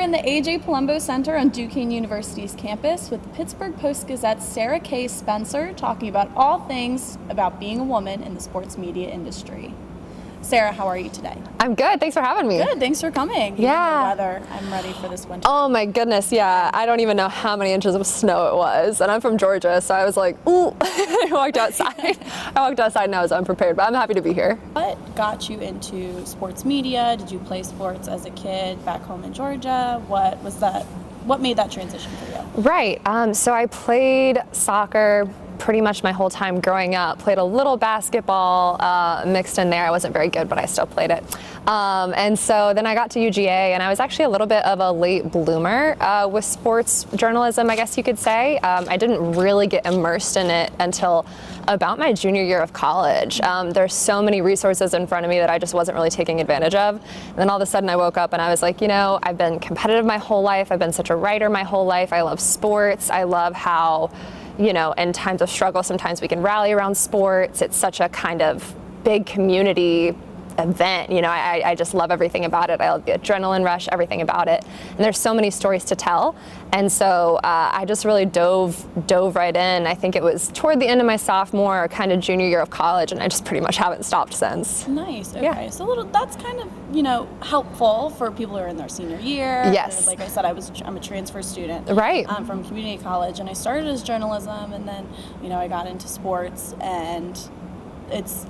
in the A.J. Palumbo Center on Duquesne University's campus with the Pittsburgh Post-Gazette's Sarah K. Spencer talking about all things about being a woman in the sports media industry. Sarah, how are you today? I'm good. Thanks for having me. Good. Thanks for coming. Yeah. Even the weather, I'm ready for this winter. Oh my goodness, yeah. I don't even know how many inches of snow it was. And I'm from Georgia, so I was like, ooh. I walked outside. And I was unprepared, but I'm happy to be here. What got you into sports media? Did you play sports as a kid back home in Georgia? What made that transition for you? Right. So I played soccer pretty much my whole time growing up. Played a little basketball mixed in there. I wasn't very good, but I still played it. And so then I got to UGA, and I was actually a little bit of a late bloomer with sports journalism, I guess you could say. I didn't really get immersed in it until about my junior year of college. There's so many resources in front of me that I just wasn't really taking advantage of. And then all of a sudden I woke up and I was like, you know, I've been competitive my whole life. I've been such a writer my whole life. I love sports. I love how, you know, in times of struggle, sometimes we can rally around sports. It's such a kind of big community event. You know, I just love everything about it. I love the adrenaline rush, everything about it. And there's so many stories to tell. And so I just really dove right in. I think it was toward the end of my sophomore or kind of junior year of college, and I just pretty much haven't stopped since. Nice. Okay. Yeah. So that's kind of, you know, helpful for people who are in their senior year. Yes. Like I said, I'm a transfer student. Right. From community college, and I started as journalism, and then, you know, I got into sports, and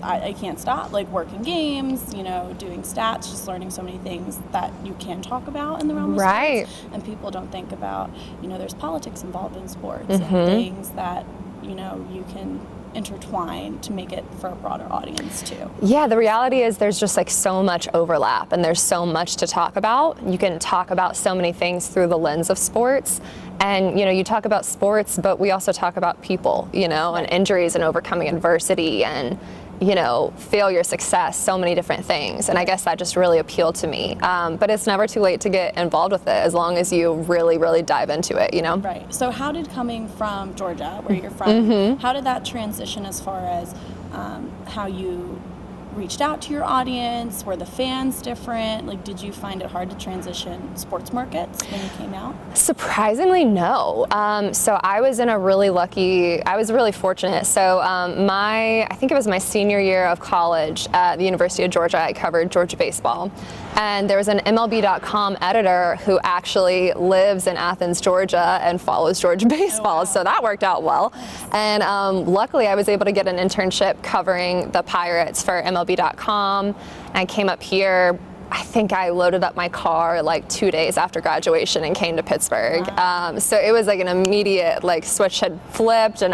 I can't stop, like working games, you know, doing stats, just learning so many things that you can talk about in the realm of Right. sports. And people don't think about, you know, there's politics involved in sports Mm-hmm. and things that, you know, you can intertwine to make it for a broader audience too. Yeah, the reality is there's just like so much overlap and there's so much to talk about. You can talk about so many things through the lens of sports. And, you know, you talk about sports, but we also talk about people, you know, and injuries and overcoming adversity and, you know, failure, success, so many different things. And I guess that just really appealed to me. But it's never too late to get involved with it as long as you really, really dive into it, you know? Right. So how did coming from Georgia, where you're from, how did that transition as far as how you reached out to your audience? Were the fans different? Like, did you find it hard to transition sports markets when you came out? Surprisingly, no. So I was really fortunate. So I think it was my senior year of college at the University of Georgia, I covered Georgia baseball. And there was an MLB.com editor who actually lives in Athens, Georgia and follows Georgia baseball. Oh, wow. So that worked out well. And luckily I was able to get an internship covering the Pirates for MLB.com. I came up here. I think I loaded up my car like 2 days after graduation and came to Pittsburgh. Wow. So it was like an immediate switch had flipped, and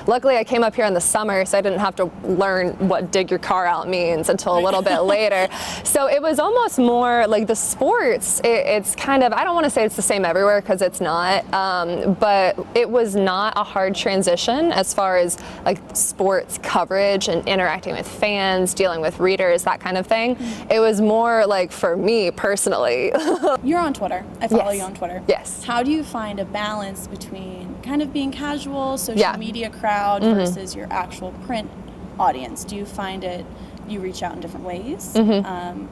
luckily I came up here in the summer, so I didn't have to learn what dig your car out means until a little bit later. So it was almost more like the sports, it's kind of, I don't want to say it's the same everywhere because it's not, but it was not a hard transition as far as like sports coverage and interacting with fans, dealing with readers, that kind of thing. It was more like for me personally. You're on Twitter. I follow Yes. you on Twitter. Yes. How do you find a balance between kind of being casual, social media crowd versus your actual print audience? Do you find you reach out in different ways?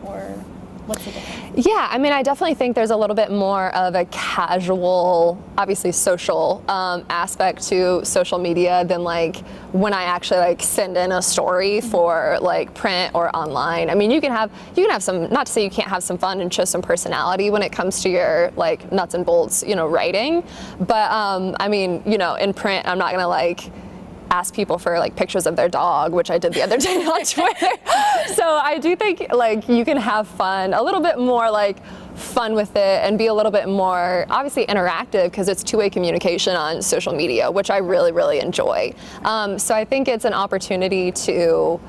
Or what's the difference? Yeah, I mean, I definitely think there's a little bit more of a casual, obviously social aspect to social media than like when I actually send in a story for like print or online. I mean, you can have some, not to say you can't have some fun and show some personality when it comes to your like nuts and bolts, you know, writing. But I mean, you know, in print, I'm not gonna ask people for pictures of their dog, which I did the other day on Twitter. So I do think you can have fun, a little bit more fun with it and be a little bit more obviously interactive because it's two-way communication on social media, which I really, really enjoy. So I think it's an opportunity to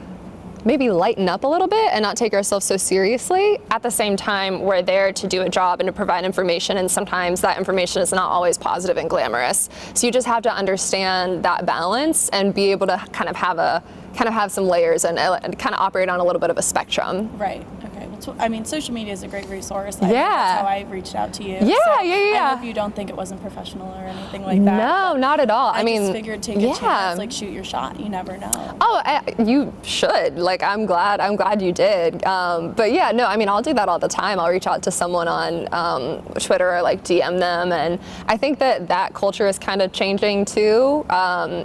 maybe lighten up a little bit and not take ourselves so seriously. At the same time, we're there to do a job and to provide information, and sometimes that information is not always positive and glamorous. So you just have to understand that balance and be able to kind of have some layers and kind of operate on a little bit of a spectrum. Right. Okay. I mean, social media is a great resource. Yeah. That's how I reached out to you. Yeah, so yeah. I hope you don't think it wasn't professional or anything like that. No, not at all. I mean, just figured take a chance, like shoot your shot. You never know. Oh, you should. Like, I'm glad you did. But yeah, no, I mean, I'll do that all the time. I'll reach out to someone on Twitter or like DM them, and I think that culture is kind of changing too.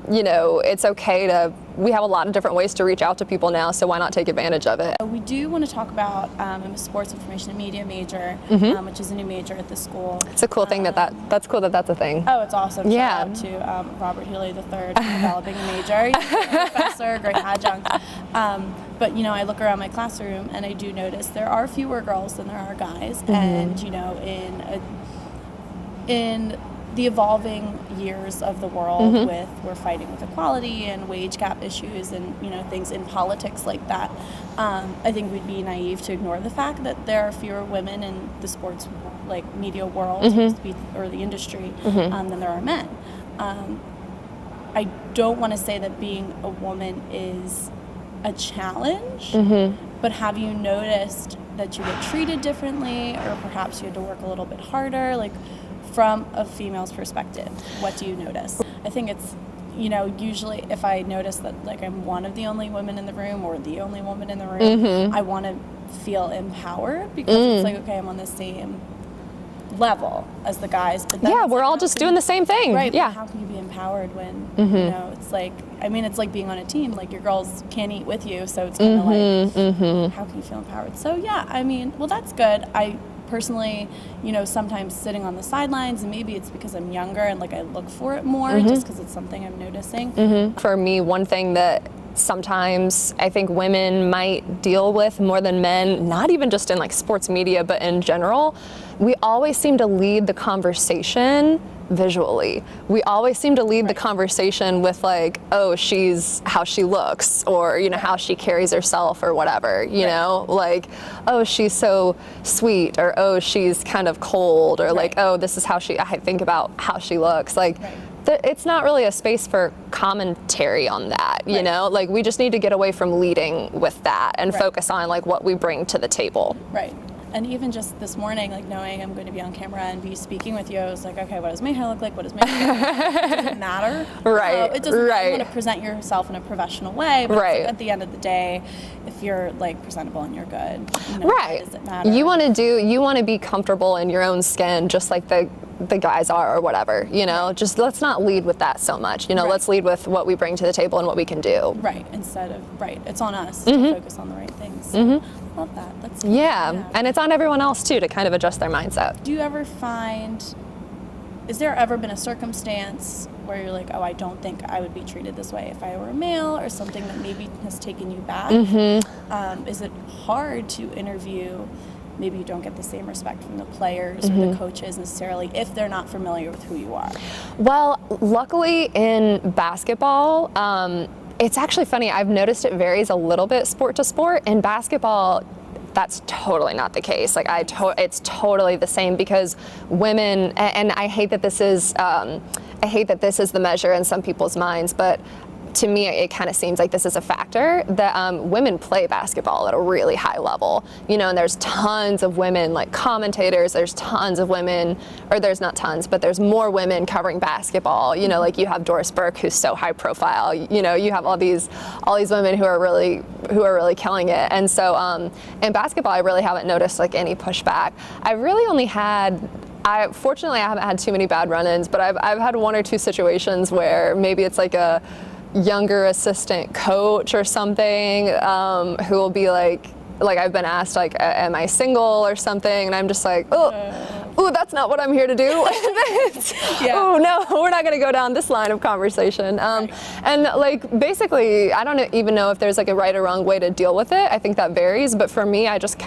You know, it's okay to. We have a lot of different ways to reach out to people now, so why not take advantage of it? We do want to talk about I'm a sports information and media major, which is a new major at the school. It's a cool thing that's cool that's a thing. Oh, it's awesome. Yeah. Shout out to Robert Healy III for developing a major. He's a great professor, great adjunct. But, you know, I look around my classroom and I do notice there are fewer girls than there are guys. And, you know, in the evolving years of the world we're fighting with equality and wage gap issues and, you know, things in politics like that. I think we'd be naive to ignore the fact that there are fewer women in the sports like media world or the industry than there are men. I don't want to say that being a woman is a challenge, but have you noticed that you get treated differently, or perhaps you had to work a little bit harder? Like, from a female's perspective, what do you notice? I think it's, you know, usually if I notice that like I'm one of the only women in the room or the only woman in the room, I want to feel empowered because it's like, okay, I'm on the same level as the guys. But then we're all just doing the same thing. Right. Yeah. But how can you be empowered when, you know, it's like, I mean, it's like being on a team, like your girls can't eat with you. So it's kind of like, how can you feel empowered? So yeah, I mean, well, that's good. I personally, you know, sometimes sitting on the sidelines, and maybe it's because I'm younger and like I look for it more just because it's something I'm noticing. For me, one thing that sometimes I think women might deal with more than men, not even just in like sports media, but in general, we always seem to lead the conversation visually. We always seem to lead the conversation with like, oh, she's how she looks, or, you know, how she carries herself or whatever, you know, like, oh, she's so sweet, or oh, she's kind of cold, or like, oh, this is how I think about how she looks. Like, it's not really a space for commentary on that, you know? Like, we just need to get away from leading with that and focus on like what we bring to the table. Right. And even just this morning, like knowing I'm going to be on camera and be speaking with you, I was like, okay, what does my hair look like? What does my hair look like? It doesn't matter. Right. It doesn't matter. You want to present yourself in a professional way, but it's like at the end of the day, if you're like presentable and you're good, you know, why does it matter? You want to be comfortable in your own skin, just like the guys are or whatever, you know, just let's not lead with that so much, you know, let's lead with what we bring to the table and what we can do. Right. Instead of, it's on us to focus on the right things. So, love that. That's cool. And it's on everyone else too to kind of adjust their mindset. Do you ever is there ever been a circumstance where you're like, oh, I don't think I would be treated this way if I were a male, or something that maybe has taken you back? Is it hard to interview? Maybe you don't get the same respect from the players or the coaches necessarily if they're not familiar with who you are. Well, luckily in basketball, it's actually funny. I've noticed it varies a little bit sport to sport. In basketball, that's totally not the case. Like it's totally the same, because women, and I hate that this is the measure in some people's minds, but to me, it kind of seems like this is a factor that women play basketball at a really high level, you know, and there's tons of women like commentators, there's tons of women, or there's not tons, but there's more women covering basketball, you know, like you have Doris Burke, who's so high profile, you know, you have all these women who are really killing it. And so in basketball, I really haven't noticed like any pushback. Fortunately, I haven't had too many bad run-ins, but I've had one or two situations where maybe it's like a younger assistant coach or something who will be like I've been asked like, am I single or something, and I'm just like, oh, that's not what I'm here to do. Oh no, we're not going to go down this line of conversation. And like basically, I don't even know if there's like a right or wrong way to deal with it. I think that varies, but for me, I just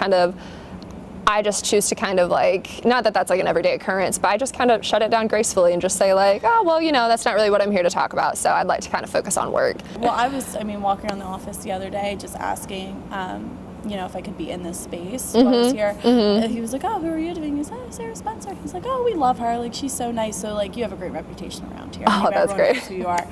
choose to kind of like, not that that's like an everyday occurrence, but I just kind of shut it down gracefully and just say like, oh, well, you know, that's not really what I'm here to talk about. So I'd like to kind of focus on work. Well, I was walking around the office the other day just asking, you know, if I could be in this space while I was here. And he was like, oh, who are you interviewing? He's like, oh, Sarah Spencer. He's like, oh, we love her. Like, she's so nice. So like, you have a great reputation around here. Oh, that's great. Knows who you are.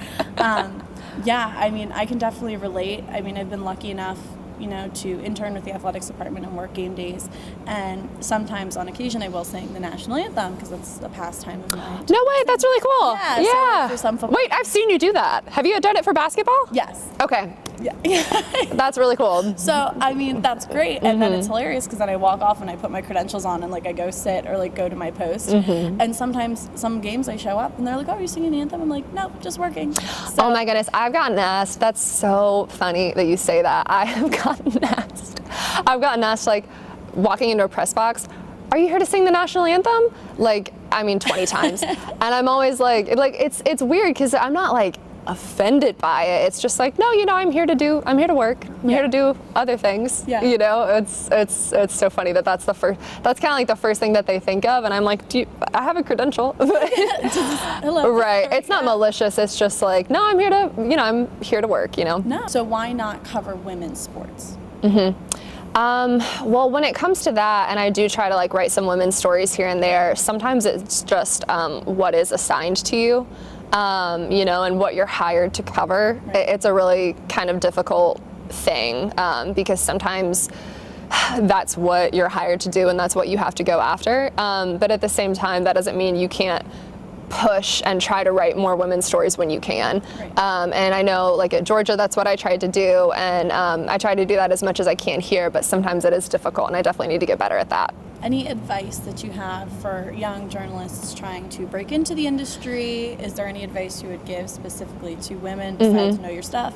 Yeah, I mean, I can definitely relate. I mean, I've been lucky enough, you know, to intern with the athletics department and work game days. And sometimes on occasion I will sing the national anthem because it's a pastime of mine. No way, that's really cool. Yeah. So for some football Wait, I've seen you do that. Have you done it for basketball? Yes. Okay. Yeah. That's really cool. So, I mean, that's great. And then it's hilarious because then I walk off and I put my credentials on and like I go sit or like go to my post. And sometimes some games I show up and they're like, oh, are you singing the anthem? I'm like, no, just working. So, Oh my goodness, I've gotten asked. That's so funny that you say that. I have gotten asked. I've gotten asked, like, walking into a press box, are you here to sing the national anthem? Like, I mean, 20 times. And I'm always like it's weird because I'm not like offended by it. It's just like, no, you know, I'm here to work. I'm here to do other things. Yeah. You know, it's so funny that's kind of like the first thing that they think of. And I'm like, I have a credential. hello. Right. It's not malicious. It's just like, no, I'm here to work, you know? No. So why not cover women's sports? Well, when it comes to that, and I do try to like write some women's stories here and there, sometimes it's just what is assigned to you, you know, and what you're hired to cover. Right. It's a really kind of difficult thing because sometimes that's what you're hired to do and that's what you have to go after. But at the same time, that doesn't mean you can't push and try to write more women's stories when you can. Right. And I know like at Georgia, that's what I tried to do. And I try to do that as much as I can here, but sometimes it is difficult and I definitely need to get better at that. Any advice that you have for young journalists trying to break into the industry? Is there any advice you would give specifically to women besides know your stuff?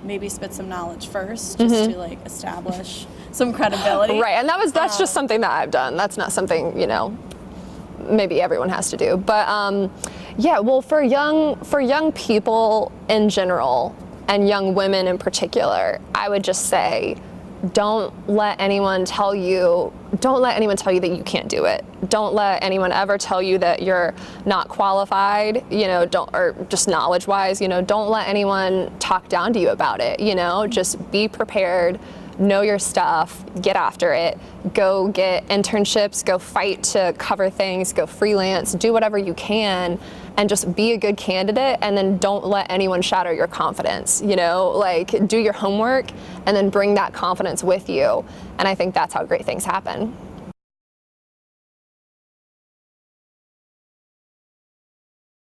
Maybe spit some knowledge first just to like establish some credibility. Right, and that's just something that I've done. That's not something, you know, maybe everyone has to do. But yeah, well, for young people in general and young women in particular, I would just say, don't let anyone tell you that you can't do it. Don't let anyone ever tell you that you're not qualified, you know, or just knowledge-wise, you know, don't let anyone talk down to you about it, you know, just be prepared, know your stuff, get after it, go get internships, go fight to cover things, go freelance, do whatever you can, and just be a good candidate, and then don't let anyone shatter your confidence, you know, like do your homework and then bring that confidence with you. And I think that's how great things happen.